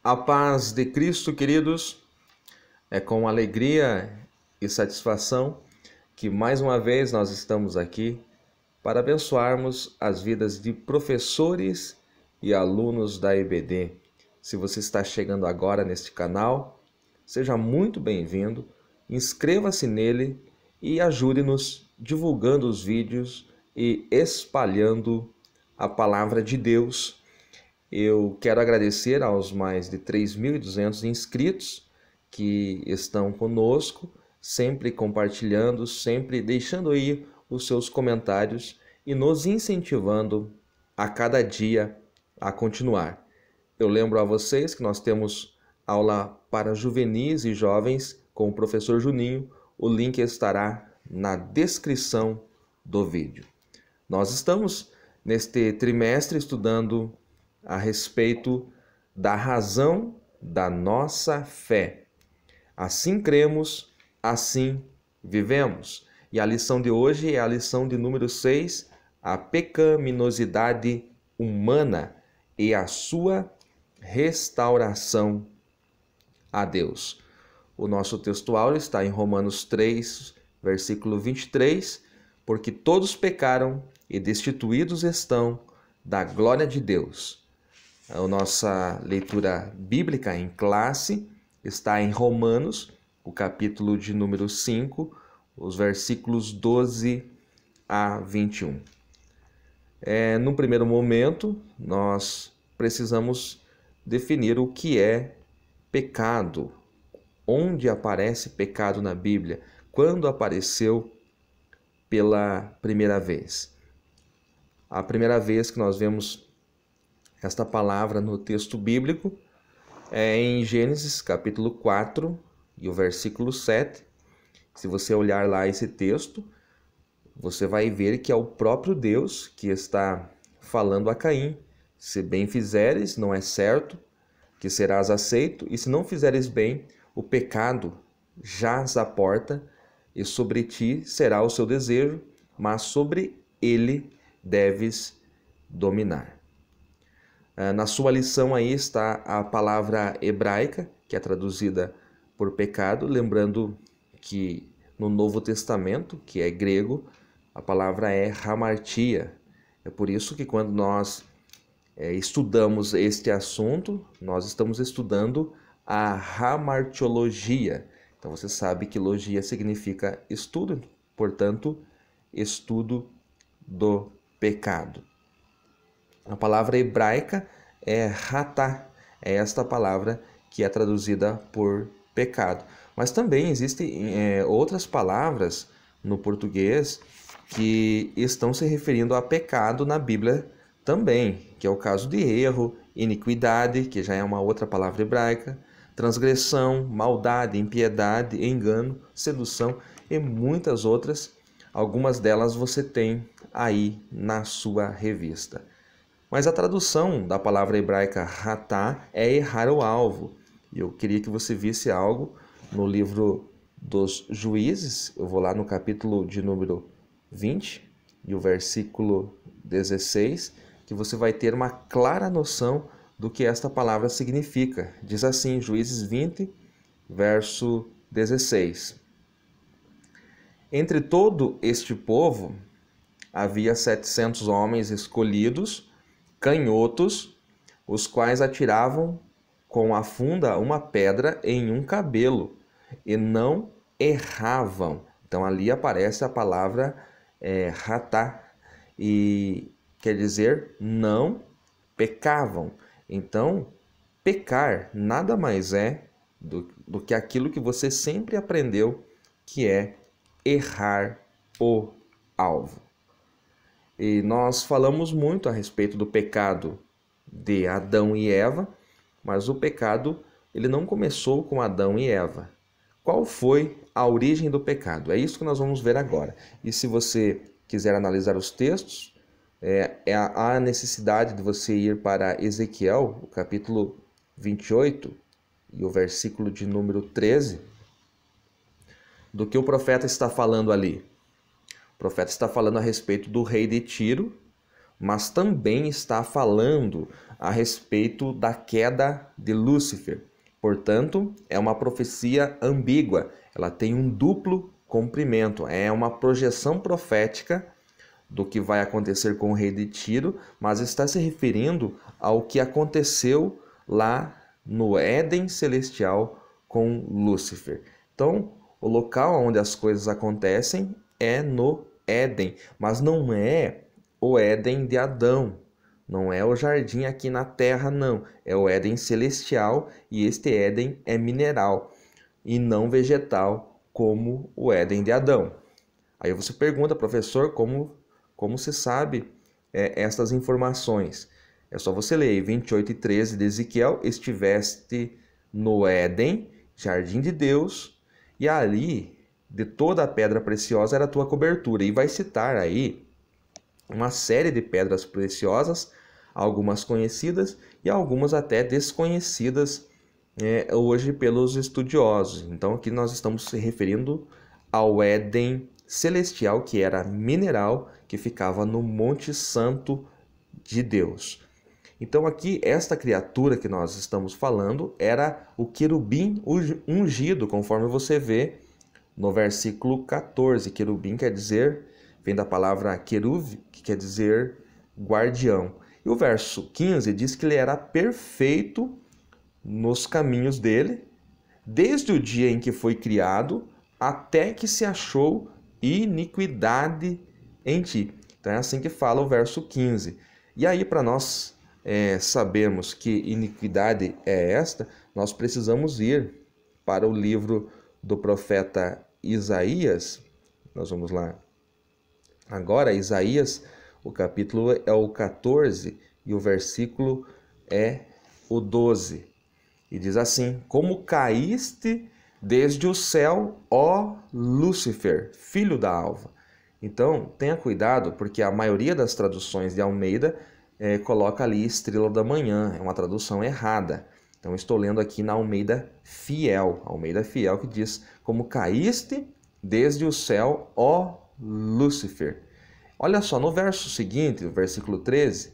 A paz de Cristo, queridos, é com alegria e satisfação que mais uma vez nós estamos aqui para abençoarmos as vidas de professores e alunos da EBD. Se você está chegando agora neste canal, seja muito bem-vindo, inscreva-se nele e ajude-nos divulgando os vídeos e espalhando a palavra de Deus. Eu quero agradecer aos mais de 3.200 inscritos que estão conosco, sempre compartilhando, sempre deixando aí os seus comentários e nos incentivando a cada dia a continuar. Eu lembro a vocês que nós temos aula para juvenis e jovens com o professor Juninho. O link estará na descrição do vídeo. Nós estamos neste trimestre estudando a respeito da razão da nossa fé. Assim cremos, assim vivemos. E a lição de hoje é a lição de número 6, a pecaminosidade humana e a sua restauração a Deus. O nosso textual está em Romanos 3, versículo 23, porque todos pecaram e destituídos estão da glória de Deus. A nossa leitura bíblica em classe está em Romanos, o capítulo de número 5, os versículos 12 a 21. No primeiro momento, nós precisamos definir o que é pecado. Onde aparece pecado na Bíblia? Quando apareceu pela primeira vez? A primeira vez que nós vemos esta palavra no texto bíblico é em Gênesis capítulo 4 e o versículo 7. Se você olhar lá esse texto, você vai ver que é o próprio Deus que está falando a Caim. Se bem fizeres, não é certo que serás aceito, e se não fizeres bem, o pecado jaz à porta, e sobre ti será o seu desejo, mas sobre ele deves dominar. Na sua lição aí está a palavra hebraica, que é traduzida por pecado, lembrando que no Novo Testamento, que é grego, a palavra é hamartia. É por isso que quando nós estudamos este assunto, nós estamos estudando a hamartiologia. Então você sabe que logia significa estudo, portanto, estudo do pecado. A palavra hebraica é ratá, é esta palavra que é traduzida por pecado. Mas também existem outras palavras no português que estão se referindo a pecado na Bíblia também, que é o caso de erro, iniquidade, que já é uma outra palavra hebraica, transgressão, maldade, impiedade, engano, sedução e muitas outras. Algumas delas você tem aí na sua revista. Mas a tradução da palavra hebraica ratá é errar o alvo. E eu queria que você visse algo no livro dos Juízes. Eu vou lá no capítulo de número 20 e o versículo 16, que você vai ter uma clara noção do que esta palavra significa. Diz assim, Juízes 20, verso 16. Entre todo este povo havia 700 homens escolhidos, canhotos, os quais atiravam com a funda uma pedra em um cabelo e não erravam. Então ali aparece a palavra ratá e quer dizer não pecavam. Então pecar nada mais é do que aquilo que você sempre aprendeu, que é errar o alvo. E nós falamos muito a respeito do pecado de Adão e Eva, mas o pecado ele não começou com Adão e Eva. Qual foi a origem do pecado? É isso que nós vamos ver agora. E se você quiser analisar os textos, há necessidade de você ir para Ezequiel, o capítulo 28 e o versículo de número 13, do que o profeta está falando ali. O profeta está falando a respeito do rei de Tiro, mas também está falando a respeito da queda de Lúcifer. Portanto, é uma profecia ambígua, ela tem um duplo cumprimento, é uma projeção profética do que vai acontecer com o rei de Tiro, mas está se referindo ao que aconteceu lá no Éden celestial com Lúcifer. Então, o local onde as coisas acontecem é no Éden, mas não é o Éden de Adão, não é o jardim aqui na terra, não. É o Éden celestial, e este Éden é mineral e não vegetal como o Éden de Adão. Aí você pergunta, professor, como se sabe estas informações? É só você ler 28:13 de Ezequiel: estiveste no Éden, jardim de Deus, e ali de toda a pedra preciosa era a tua cobertura. E vai citar aí uma série de pedras preciosas, algumas conhecidas e algumas até desconhecidas hoje pelos estudiosos. Então aqui nós estamos se referindo ao Éden celestial, que era mineral, que ficava no Monte Santo de Deus. Então aqui esta criatura que nós estamos falando era o querubim ungido, conforme você vê no versículo 14. Querubim vem da palavra queruv, que quer dizer guardião. E o verso 15 diz que ele era perfeito nos caminhos dele, desde o dia em que foi criado, até que se achou iniquidade em ti. Então é assim que fala o verso 15. E aí, para nós sabermos que iniquidade é esta, nós precisamos ir para o livro do profeta Isaías. Nós vamos lá. Agora, Isaías, o capítulo é o 14 e o versículo é o 12. E diz assim: como caíste desde o céu, ó Lúcifer, filho da alva. Então, tenha cuidado, porque a maioria das traduções de Almeida coloca ali estrela da manhã, é uma tradução errada. Então, estou lendo aqui na Almeida Fiel, que diz: como caíste desde o céu, ó Lúcifer. Olha só, no verso seguinte, o versículo 13,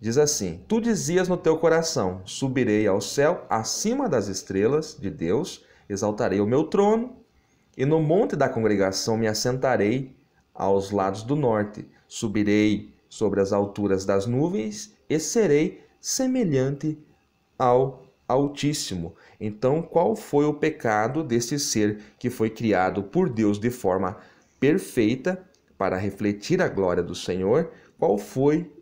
diz assim: tu dizias no teu coração, subirei ao céu acima das estrelas de Deus, exaltarei o meu trono, e no monte da congregação me assentarei aos lados do norte, subirei sobre as alturas das nuvens e serei semelhante ao Altíssimo. Então, qual foi o pecado deste ser que foi criado por Deus de forma perfeita para refletir a glória do Senhor? Qual foi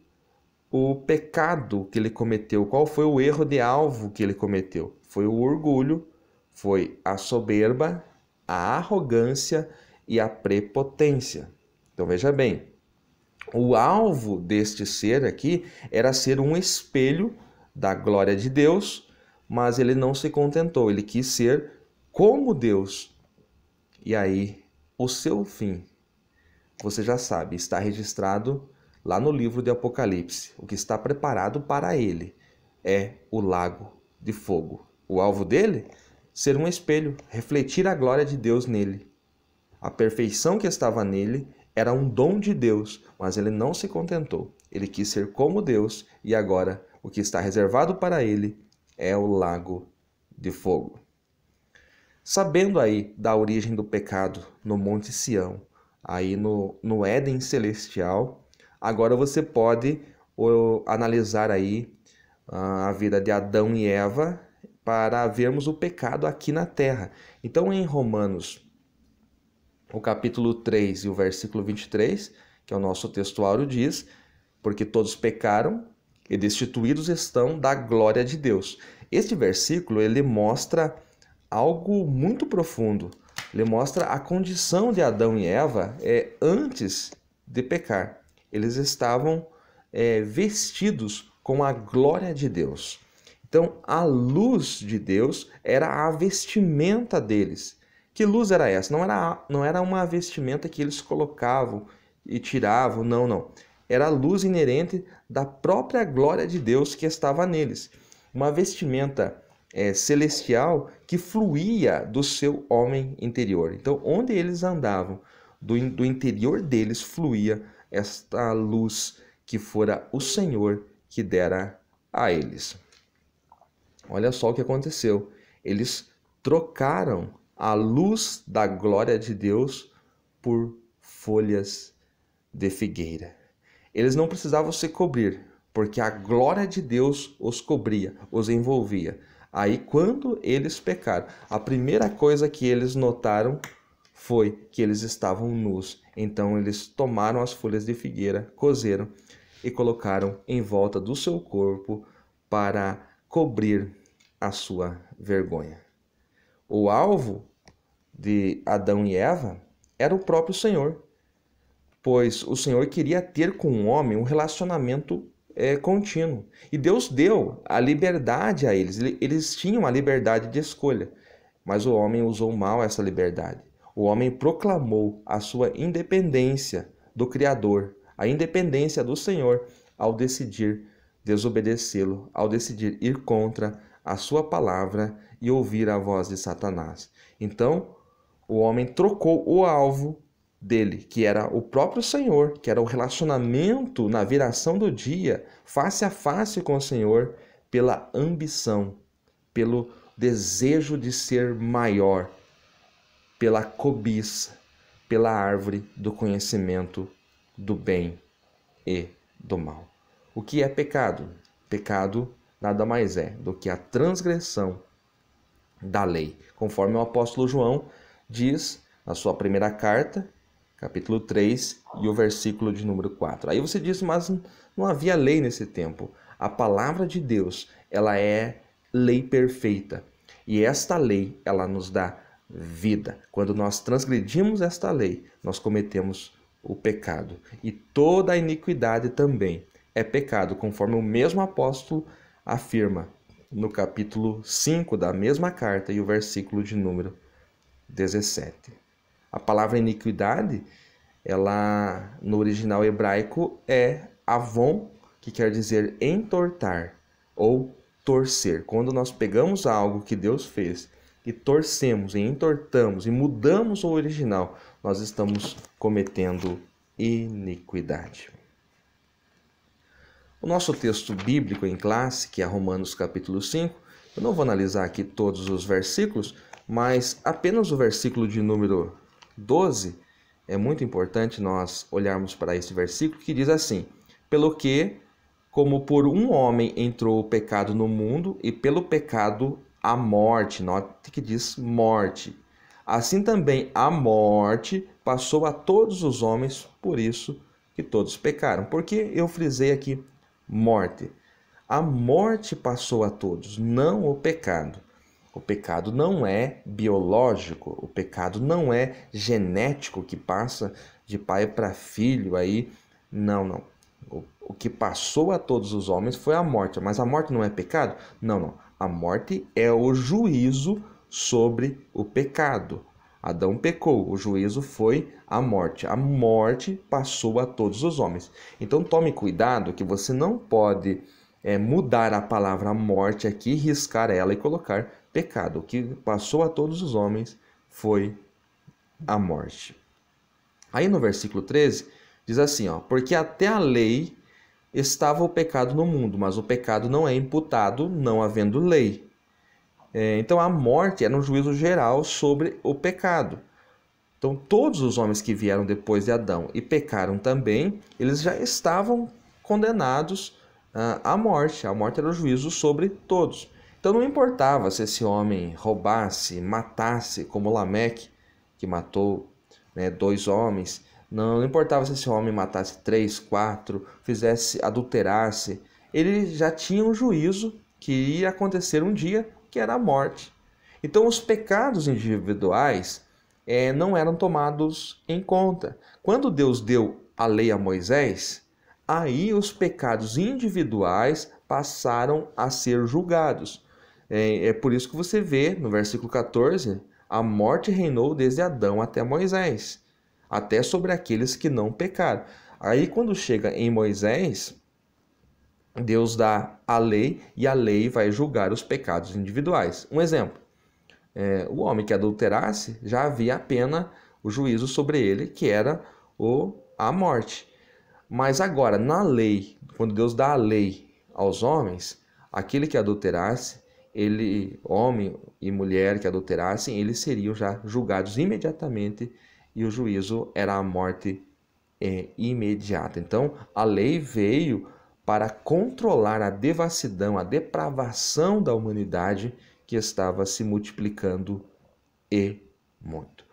o pecado que ele cometeu? Qual foi o erro de alvo que ele cometeu? Foi o orgulho, foi a soberba, a arrogância e a prepotência. Então veja bem, o alvo deste ser aqui era ser um espelho da glória de Deus, mas ele não se contentou, ele quis ser como Deus. E aí, o seu fim, você já sabe, está registrado lá no livro de Apocalipse. O que está preparado para ele é o lago de fogo. O alvo dele? Ser um espelho, refletir a glória de Deus nele. A perfeição que estava nele era um dom de Deus, mas ele não se contentou. Ele quis ser como Deus, e agora o que está reservado para ele é o lago de fogo. Sabendo aí da origem do pecado no Monte Sião, aí no Éden celestial, agora você pode analisar aí a vida de Adão e Eva para vermos o pecado aqui na terra. Então, em Romanos, o capítulo 3 e o versículo 23, que é o nosso textuário, diz: porque todos pecaram e destituídos estão da glória de Deus. Este versículo, ele mostra algo muito profundo. Ele mostra a condição de Adão e Eva antes de pecar. Eles estavam vestidos com a glória de Deus. Então, a luz de Deus era a vestimenta deles. Que luz era essa? Não era uma vestimenta que eles colocavam e tiravam, não. Era a luz inerente da própria glória de Deus que estava neles. Uma vestimenta celestial que fluía do seu homem interior. Então, onde eles andavam, do interior deles fluía esta luz que fora o Senhor que dera a eles. Olha só o que aconteceu. Eles trocaram a luz da glória de Deus por folhas de figueira. Eles não precisavam se cobrir, porque a glória de Deus os cobria, os envolvia. Aí, quando eles pecaram, a primeira coisa que eles notaram foi que eles estavam nus. Então, eles tomaram as folhas de figueira, cozeram e colocaram em volta do seu corpo para cobrir a sua vergonha. O alvo de Adão e Eva era o próprio Senhor, pois o Senhor queria ter com o homem um relacionamento contínuo. E Deus deu a liberdade a eles. Eles tinham a liberdade de escolha, mas o homem usou mal essa liberdade. O homem proclamou a sua independência do Criador, a independência do Senhor, ao decidir desobedecê-lo, ao decidir ir contra a sua palavra e ouvir a voz de Satanás. Então, o homem trocou o alvo dele, que era o próprio Senhor, que era o relacionamento na viração do dia, face a face com o Senhor, pela ambição, pelo desejo de ser maior, pela cobiça, pela árvore do conhecimento do bem e do mal. O que é pecado? Pecado nada mais é do que a transgressão da lei, conforme o apóstolo João diz na sua primeira carta, capítulo 3 e o versículo de número 4. Aí você diz, mas não havia lei nesse tempo. A palavra de Deus, ela é lei perfeita. E esta lei, ela nos dá vida. Quando nós transgredimos esta lei, nós cometemos o pecado. E toda a iniquidade também é pecado, conforme o mesmo apóstolo afirma no capítulo 5 da mesma carta e o versículo de número 17. A palavra iniquidade, ela no original hebraico é avon, que quer dizer entortar ou torcer. Quando nós pegamos algo que Deus fez e torcemos, e entortamos e mudamos o original, nós estamos cometendo iniquidade. O nosso texto bíblico em classe, que é Romanos capítulo 5, eu não vou analisar aqui todos os versículos, mas apenas o versículo de número 12, é muito importante nós olharmos para esse versículo que diz assim: pelo que, como por um homem entrou o pecado no mundo, e pelo pecado a morte, note que diz morte, assim também a morte passou a todos os homens, por isso que todos pecaram. Porque eu frisei aqui morte. A morte passou a todos, não o pecado. O pecado não é biológico, o pecado não é genético que passa de pai para filho aí. Não. O que passou a todos os homens foi a morte. Mas a morte não é pecado? Não. A morte é o juízo sobre o pecado. Adão pecou, o juízo foi a morte. A morte passou a todos os homens. Então tome cuidado que você não pode mudar a palavra morte aqui, riscar ela e colocar pecado. O que passou a todos os homens foi a morte. Aí no versículo 13 diz assim, porque até a lei estava o pecado no mundo, mas o pecado não é imputado não havendo lei. Então a morte era um juízo geral sobre o pecado. Então todos os homens que vieram depois de Adão e pecaram também, eles já estavam condenados à morte. A morte era o juízo sobre todos. Então não importava se esse homem roubasse, matasse, como Lameque, que matou 2 homens. Não importava se esse homem matasse 3, 4, adulterasse. Ele já tinha um juízo que ia acontecer um dia, que era a morte. Então os pecados individuais não eram tomados em conta. Quando Deus deu a lei a Moisés, aí os pecados individuais passaram a ser julgados. É por isso que você vê no versículo 14, a morte reinou desde Adão até Moisés, até sobre aqueles que não pecaram. Aí quando chega em Moisés, Deus dá a lei e a lei vai julgar os pecados individuais. Um exemplo, o homem que adulterasse já havia a pena, o juízo sobre ele, que era a morte. Mas agora, na lei, quando Deus dá a lei aos homens, aquele que adulterasse, homem e mulher que adulterassem, eles seriam já julgados imediatamente e o juízo era a morte imediata. Então, a lei veio para controlar a devassidão, a depravação da humanidade que estava se multiplicando e muito.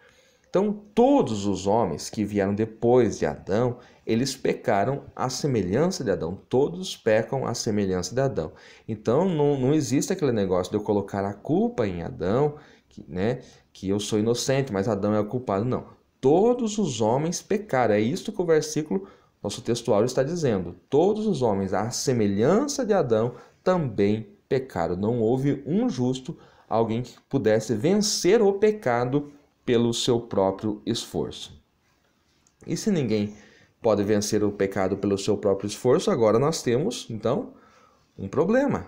Então, todos os homens que vieram depois de Adão, eles pecaram à semelhança de Adão. Todos pecam à semelhança de Adão. Então, não existe aquele negócio de eu colocar a culpa em Adão, que eu sou inocente, mas Adão é o culpado. Não. Todos os homens pecaram. É isso que o versículo, nosso textual, está dizendo. Todos os homens, à semelhança de Adão, também pecaram. Não houve um justo, alguém que pudesse vencer o pecado pelo seu próprio esforço. E se ninguém pode vencer o pecado pelo seu próprio esforço, agora nós temos, então, um problema.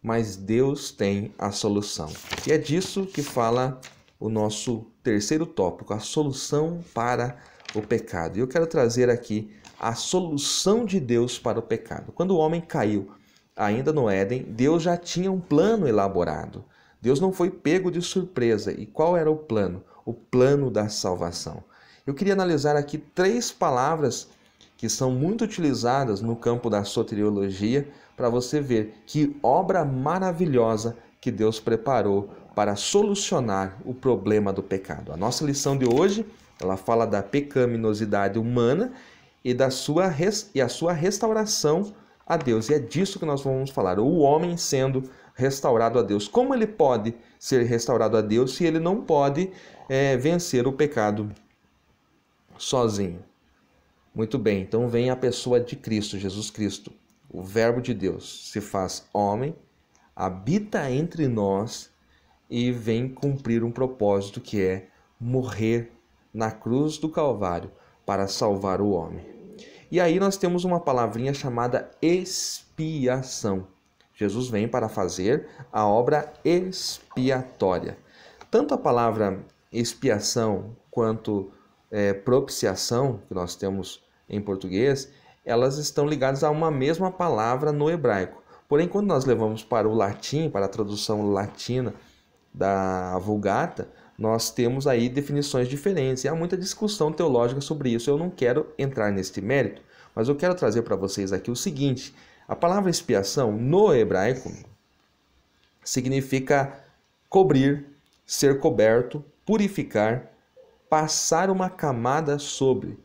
Mas Deus tem a solução. E é disso que fala o nosso terceiro tópico, a solução para o pecado. E eu quero trazer aqui a solução de Deus para o pecado. Quando o homem caiu, ainda no Éden, Deus já tinha um plano elaborado. Deus não foi pego de surpresa. E qual era o plano? O plano da salvação. Eu queria analisar aqui 3 palavras que são muito utilizadas no campo da soteriologia para você ver que obra maravilhosa que Deus preparou para solucionar o problema do pecado. A nossa lição de hoje, ela fala da pecaminosidade humana e a sua restauração a Deus. E é disso que nós vamos falar. O homem sendo restaurado a Deus. Como ele pode ser restaurado a Deus se ele não pode vencer o pecado sozinho? Muito bem, então vem a pessoa de Cristo, Jesus Cristo, o Verbo de Deus, se faz homem, habita entre nós e vem cumprir um propósito que é morrer na cruz do Calvário para salvar o homem. E aí nós temos uma palavrinha chamada expiação. Jesus vem para fazer a obra expiatória. Tanto a palavra expiação quanto propiciação, que nós temos em português, elas estão ligadas a uma mesma palavra no hebraico. Porém, quando nós levamos para o latim, para a tradução latina da Vulgata, nós temos aí definições diferentes. E há muita discussão teológica sobre isso. Eu não quero entrar neste mérito, mas eu quero trazer para vocês aqui o seguinte. A palavra expiação, no hebraico, significa cobrir, ser coberto, purificar, passar uma camada sobre.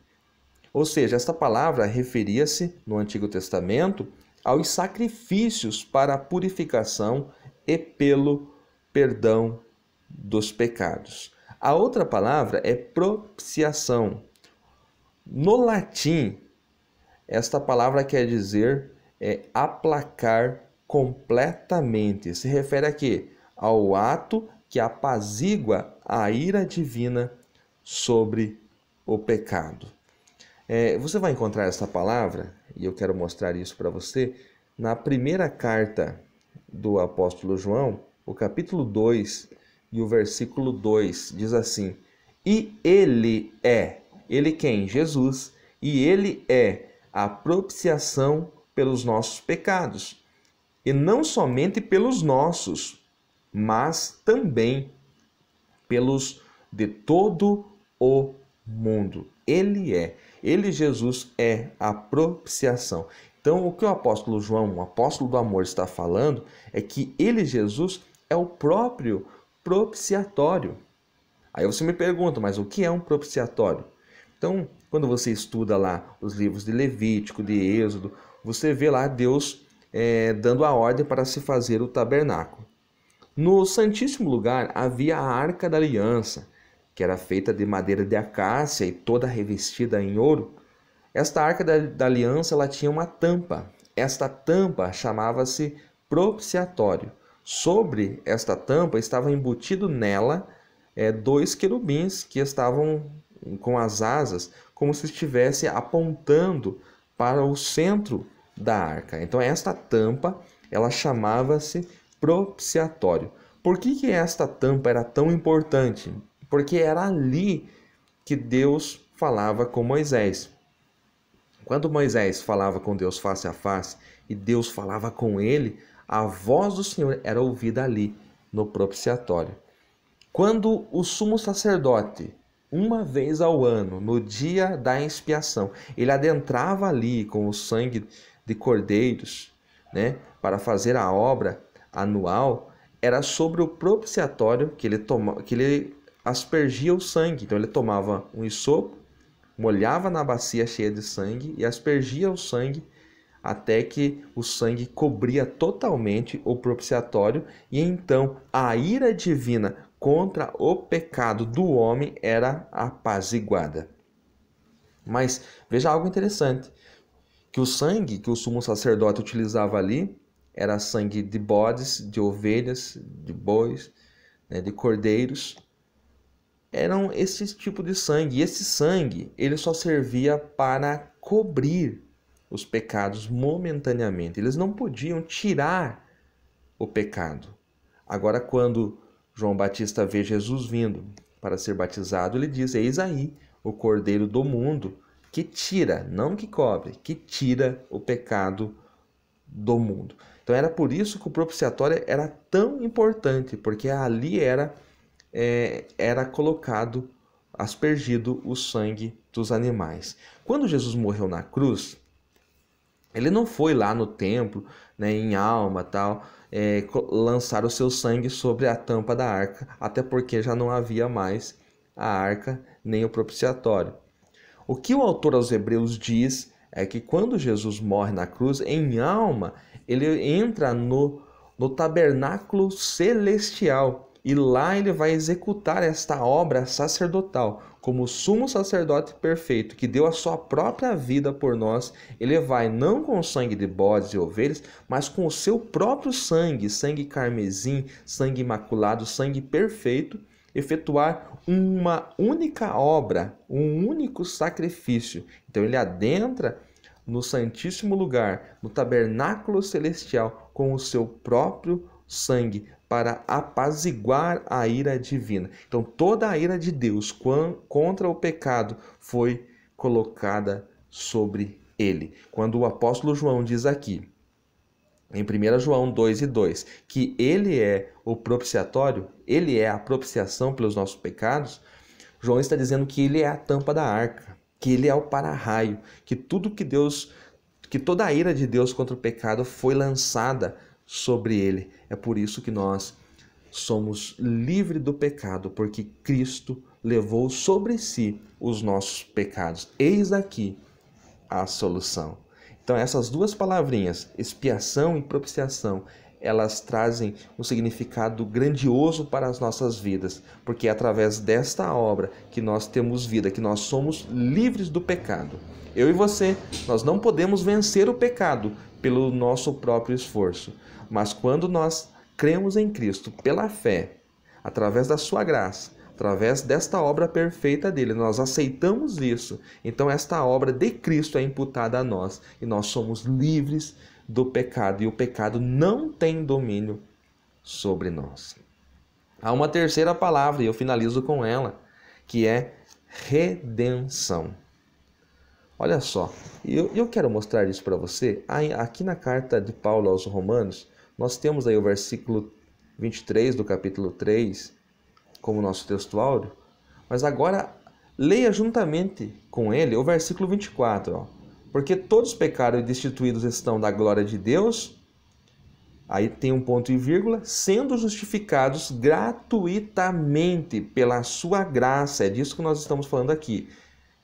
Ou seja, esta palavra referia-se, no Antigo Testamento, aos sacrifícios para a purificação e pelo perdão dos pecados. A outra palavra é propiciação. No latim, esta palavra quer dizer aplacar completamente. Se refere a quê? Ao ato que apazigua a ira divina sobre o pecado. Você vai encontrar essa palavra, e eu quero mostrar isso para você, na primeira carta do apóstolo João, o capítulo 2 e o versículo 2, diz assim: E ele quem? Jesus, e ele é a propiciação pelos nossos pecados, e não somente pelos nossos, mas também pelos de todo o mundo. Ele, Jesus, é a propiciação. Então, o que o apóstolo João, o apóstolo do amor, está falando é que ele, Jesus, é o próprio propiciatório. Aí você me pergunta, mas o que é um propiciatório? Então, quando você estuda lá os livros de Levítico, de Êxodo, você vê lá Deus dando a ordem para se fazer o tabernáculo. No Santíssimo Lugar havia a Arca da Aliança, que era feita de madeira de acácia e toda revestida em ouro. Esta Arca da Aliança ela tinha uma tampa. Esta tampa chamava-se propiciatório. Sobre esta tampa estava embutido nela 2 querubins que estavam com as asas como se estivesse apontando para o centro da arca. Então esta tampa ela chamava-se propiciatório. Por que esta tampa era tão importante? Porque era ali que Deus falava com Moisés. Quando Moisés falava com Deus face a face e Deus falava com ele, a voz do Senhor era ouvida ali no propiciatório. Quando o sumo sacerdote, uma vez ao ano, no dia da expiação, ele adentrava ali com o sangue de cordeiros, né, para fazer a obra anual, era sobre o propiciatório que ele aspergia o sangue. Então ele tomava um hisopo, molhava na bacia cheia de sangue e aspergia o sangue até que o sangue cobria totalmente o propiciatório, e então a ira divina contra o pecado do homem era apaziguada. Mas veja algo interessante, que o sangue que o sumo sacerdote utilizava ali era sangue de bodes, de ovelhas, de bois, né, de cordeiros. Eram esse tipo de sangue, e esse sangue ele só servia para cobrir os pecados momentaneamente. Eles não podiam tirar o pecado. Agora, quando João Batista vê Jesus vindo para ser batizado, ele diz: eis aí o Cordeiro do mundo que tira, não que cobre, que tira o pecado do mundo. Então era por isso que o propiciatório era tão importante, porque ali era colocado, aspergido o sangue dos animais. Quando Jesus morreu na cruz, ele não foi lá no templo, né, em alma, tal, lançar o seu sangue sobre a tampa da arca, até porque já não havia mais a arca nem o propiciatório. O que o autor aos Hebreus diz é que quando Jesus morre na cruz, em alma, ele entra no tabernáculo celestial, e lá ele vai executar esta obra sacerdotal. Como sumo sacerdote perfeito, que deu a sua própria vida por nós, ele vai não com o sangue de bodes e ovelhas, mas com o seu próprio sangue, sangue carmesim, sangue imaculado, sangue perfeito, efetuar uma única obra, um único sacrifício. Então ele adentra no Santíssimo Lugar, no tabernáculo celestial, com o seu próprio sangue, para apaziguar a ira divina. Então toda a ira de Deus contra o pecado foi colocada sobre ele. Quando o apóstolo João diz aqui, em 1 João 2:2, que ele é o propiciatório, ele é a propiciação pelos nossos pecados, João está dizendo que ele é a tampa da arca, que ele é o para-raio, que toda a ira de Deus contra o pecado foi lançada sobre ele. É por isso que nós somos livres do pecado, porque Cristo levou sobre si os nossos pecados. Eis aqui a solução. Então essas duas palavrinhas, expiação e propiciação, elas trazem um significado grandioso para as nossas vidas, porque é através desta obra que nós temos vida, que nós somos livres do pecado. Eu e você, nós não podemos vencer o pecado pelo nosso próprio esforço, mas quando nós cremos em Cristo pela fé, através da sua graça, através desta obra perfeita dele, nós aceitamos isso. Então esta obra de Cristo é imputada a nós e nós somos livres do pecado, e o pecado não tem domínio sobre nós. Há uma terceira palavra, e eu finalizo com ela, que é redenção. Olha só, eu quero mostrar isso para você. Aqui na carta de Paulo aos Romanos, nós temos aí o versículo 23 do capítulo 3 como nosso texto áureo, mas agora leia juntamente com ele o versículo 24, ó. Porque todos pecaram e destituídos estão da glória de Deus, aí tem um ponto e vírgula, sendo justificados gratuitamente pela sua graça, é disso que nós estamos falando aqui,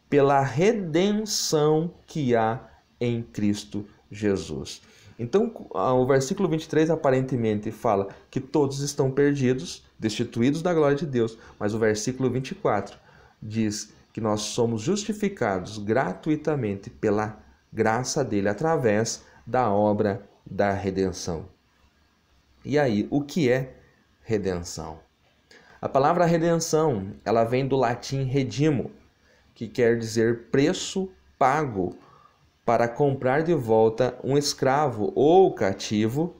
pela redenção que há em Cristo Jesus. Então, o versículo 23 aparentemente fala que todos estão perdidos, destituídos da glória de Deus, mas o versículo 24 diz que nós somos justificados gratuitamente pela graça dele, através da obra da redenção. E aí, o que é redenção? A palavra redenção, ela vem do latim redimo, que quer dizer preço pago para comprar de volta um escravo ou cativo,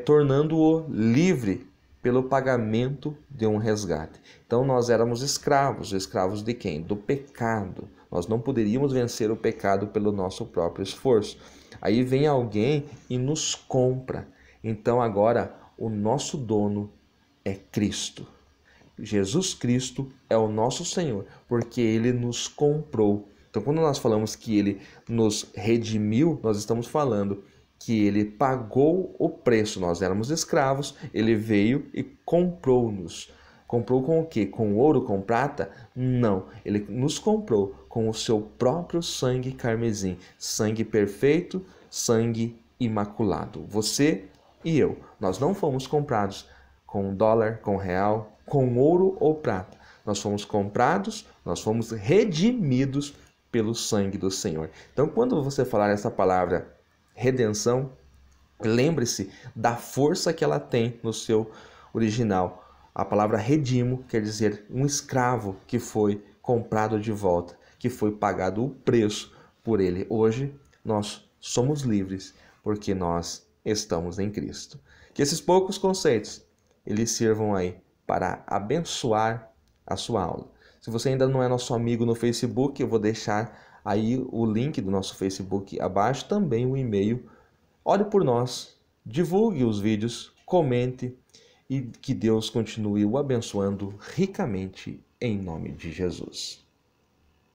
tornando-o livre pelo pagamento de um resgate. Então nós éramos escravos. Escravos de quem? Do pecado, Nós não poderíamos vencer o pecado pelo nosso próprio esforço. Aí vem alguém e nos compra. Então agora o nosso dono é Cristo. Jesus Cristo é o nosso Senhor, porque Ele nos comprou. Então, quando nós falamos que Ele nos redimiu, nós estamos falando que Ele pagou o preço. Nós éramos escravos, Ele veio e comprou-nos. Comprou com o quê? Com ouro, com prata? Não. Ele nos comprou com o seu próprio sangue carmesim. Sangue perfeito, sangue imaculado. Você e eu, nós não fomos comprados com dólar, com real, com ouro ou prata. Nós fomos comprados, nós fomos redimidos pelo sangue do Senhor. Então, quando você falar essa palavra redenção, lembre-se da força que ela tem no seu original. A palavra redimo quer dizer um escravo que foi comprado de volta, que foi pagado o preço por ele. Hoje nós somos livres porque nós estamos em Cristo. Que esses poucos conceitos eles sirvam aí para abençoar a sua aula. Se você ainda não é nosso amigo no Facebook, eu vou deixar aí o link do nosso Facebook abaixo, também o e-mail. Ore por nós, divulgue os vídeos, comente e que Deus continue o abençoando ricamente em nome de Jesus.